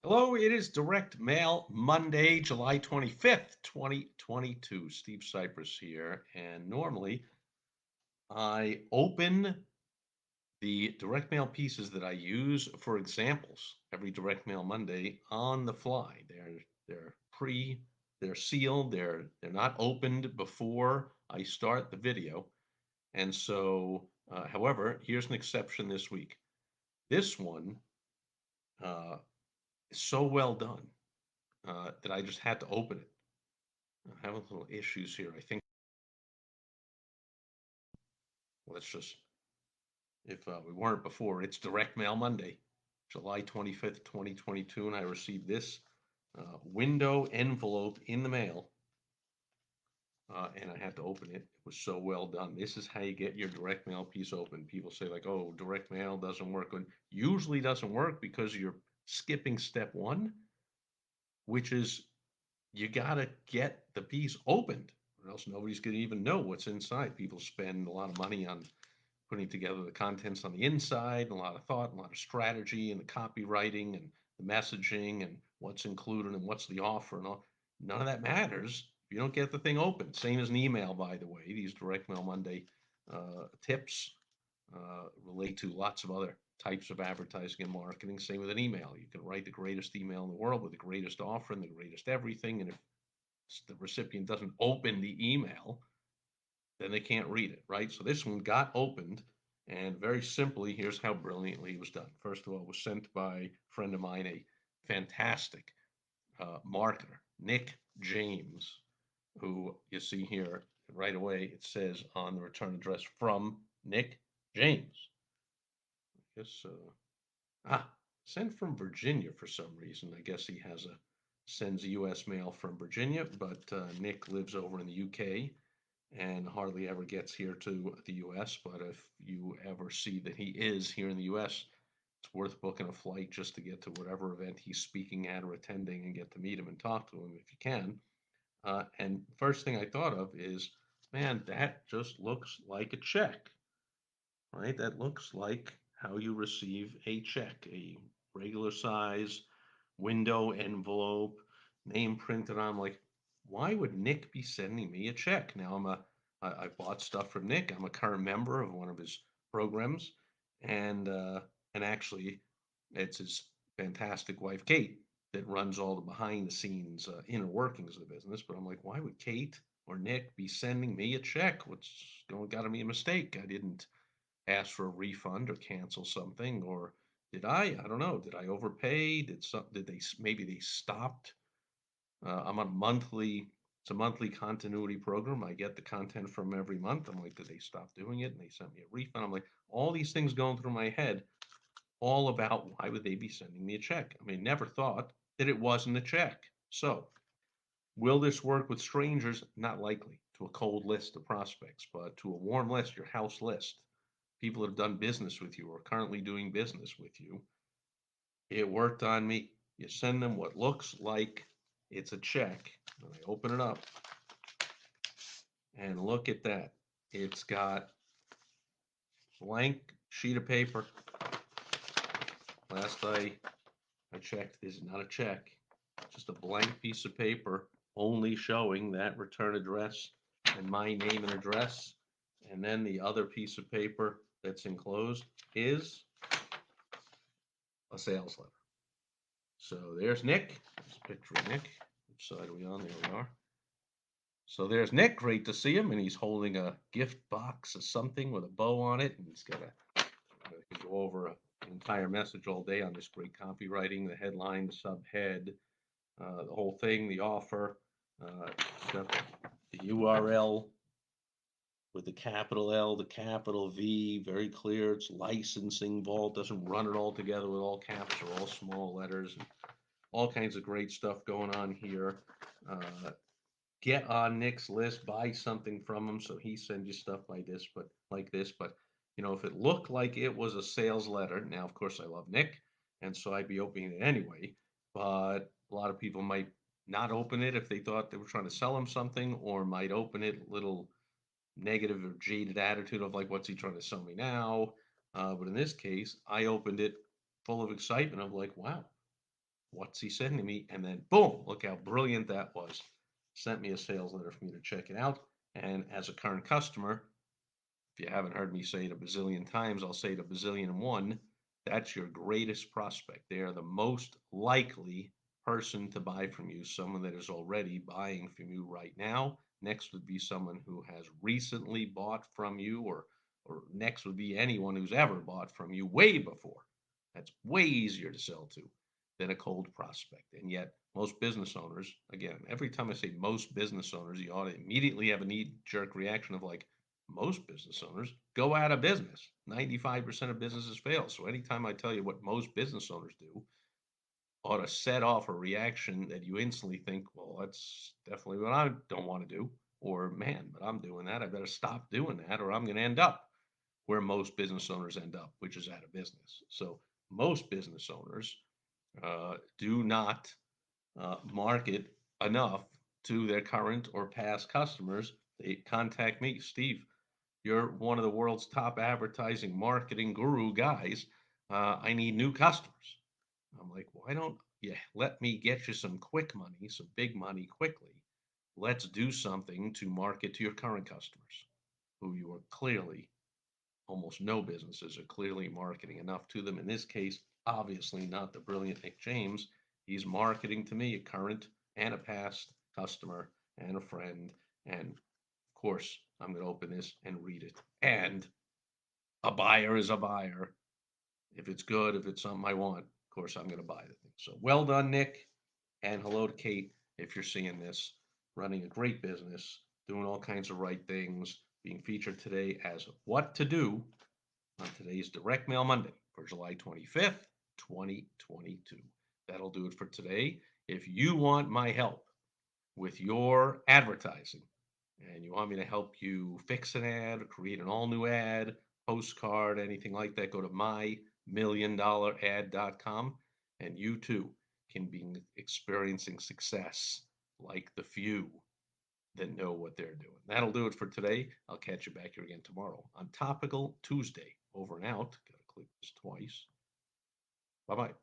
Hello, it is Direct Mail Monday, July 25th, 2022. Steve Sipress here. And normally I open the direct mail pieces that I use for examples every Direct Mail Monday on the fly. They're pre, they're sealed, they're not opened before I start the video. And so, however, here's an exception this week. This one uh, is so well done that I just had to open it. I'm having little issues here. I think let's just, if we weren't before, it's Direct Mail Monday, July 25th, 2022, and I received this window envelope in the mail, and I had to open it. It was so well done. This is how you get your direct mail piece open. People say like, "Oh, direct mail doesn't work." And usually doesn't work because you're skipping step one, which is you gotta get the piece opened, or else nobody's gonna even know what's inside. People spend a lot of money on putting together the contents on the inside, a lot of thought, a lot of strategy, and the copywriting and the messaging and what's included and what's the offer and all. None of that matters if you don't get the thing open. Same as an email, by the way. These Direct Mail Monday tips relate to lots of other types of advertising and marketing. Same with an email. You can write the greatest email in the world with the greatest offer and the greatest everything. And if the recipient doesn't open the email, then they can't read it, right? So this one got opened, and very simply, here's how brilliantly it was done. First of all, it was sent by a friend of mine, a fantastic marketer, Nick James, who you see here right away. It says on the return address from Nick James. I guess sent from Virginia for some reason. I guess he has a sends U.S. mail from Virginia, but Nick lives over in the UK and hardly ever gets here to the US. But if you ever see that he is here in the US, it's worth booking a flight just to get to whatever event he's speaking at or attending and get to meet him and talk to him if you can. And first thing I thought of is, man, that just looks like a check, right? That looks like how you receive a check, a regular size window envelope, name printed on. Like, why would Nick be sending me a check? Now I bought stuff from Nick. I'm a current member of one of his programs, and uh, and actually, it's his fantastic wife Kate that runs all the behind the scenes inner workings of the business. But I'm like, why would Kate or Nick be sending me a check? What's going got to be a mistake? I didn't ask for a refund or cancel something, or did I? I don't know. Did I overpay? Did they maybe they stopped? I'm on monthly. It's a monthly continuity program. I get the content from every month. I'm like, did they stop doing it? And they sent me a refund. I'm like, all these things going through my head, all about why would they be sending me a check? I mean, never thought that it wasn't a check. So, will this work with strangers? Not likely. To a cold list of prospects, but to a warm list, your house list, people that have done business with you or currently doing business with you. It worked on me. You send them what looks like it's a check, and I open it up and look at that. It's got blank sheet of paper. Last I checked, this is not a check, just a blank piece of paper, only showing that return address and my name and address. And then the other piece of paper that's enclosed is a sales letter. So there's Nick. There's a picture of Nick. Which side are we on? There we are. So there's Nick. Great to see him. And he's holding a gift box of something with a bow on it. And he's got a, I could go over an entire message all day on this great copywriting, the headline, the subhead, the whole thing, the offer, got the URL with the capital L, the capital V, very clear. It's licensing vault, doesn't run it all together with all caps or all small letters. And all kinds of great stuff going on here. Uh, get on Nick's list, buy something from him, so he sends you stuff by this, but like this. But if it looked like it was a sales letter, now of course I love Nick, and so I'd be opening it anyway. But a lot of people might not open it if they thought they were trying to sell him something, or might open it a little negative or jaded attitude of like, what's he trying to sell me now? But in this case, I opened it full of excitement of like, wow, what's he sending me? And then boom, look how brilliant that was. Sent me a sales letter for me to check it out. And as a current customer, if you haven't heard me say it a bazillion times, I'll say it a bazillion and one. That's your greatest prospect. They are the most likely person to buy from you, someone that is already buying from you right now. Next would be someone who has recently bought from you, or next would be anyone who's ever bought from you way before. That's way easier to sell to than a cold prospect. And yet, most business owners, again, every time I say most business owners, you ought to immediately have a knee jerk reaction of like, most business owners go out of business. 95% of businesses fail. So anytime I tell you what most business owners do, ought to set off a reaction that you instantly think, well, that's definitely what I don't want to do. Or, man, but I'm doing that. I better stop doing that, or I'm going to end up where most business owners end up, which is out of business. So most business owners do not market enough to their current or past customers. They contact me, Steve. You're one of the world's top advertising marketing guru guys. I need new customers. I'm like, why don't you let me get you some quick money, some big money quickly? Let's do something to market to your current customers who you are clearly, almost no businesses are clearly marketing enough to them. In this case, obviously not the brilliant Nick James. He's marketing to me, a current and a past customer and a friend. And of course, I'm going to open this and read it. And a buyer is a buyer. If it's good, if it's something I want, of course, I'm going to buy the thing. So well done, Nick. And hello to Kate, if you're seeing this, running a great business, doing all kinds of right things, being featured today as what to do on today's Direct Mail Monday for July 25th, 2022. That'll do it for today. If you want my help with your advertising and you want me to help you fix an ad, create an all new ad, postcard, anything like that, go to mymilliondollarad.com and you too can be experiencing success like the few that know what they're doing. That'll do it for today. I'll catch you back here again tomorrow on Topical Tuesday. Over and out. Gotta click this twice. Bye bye.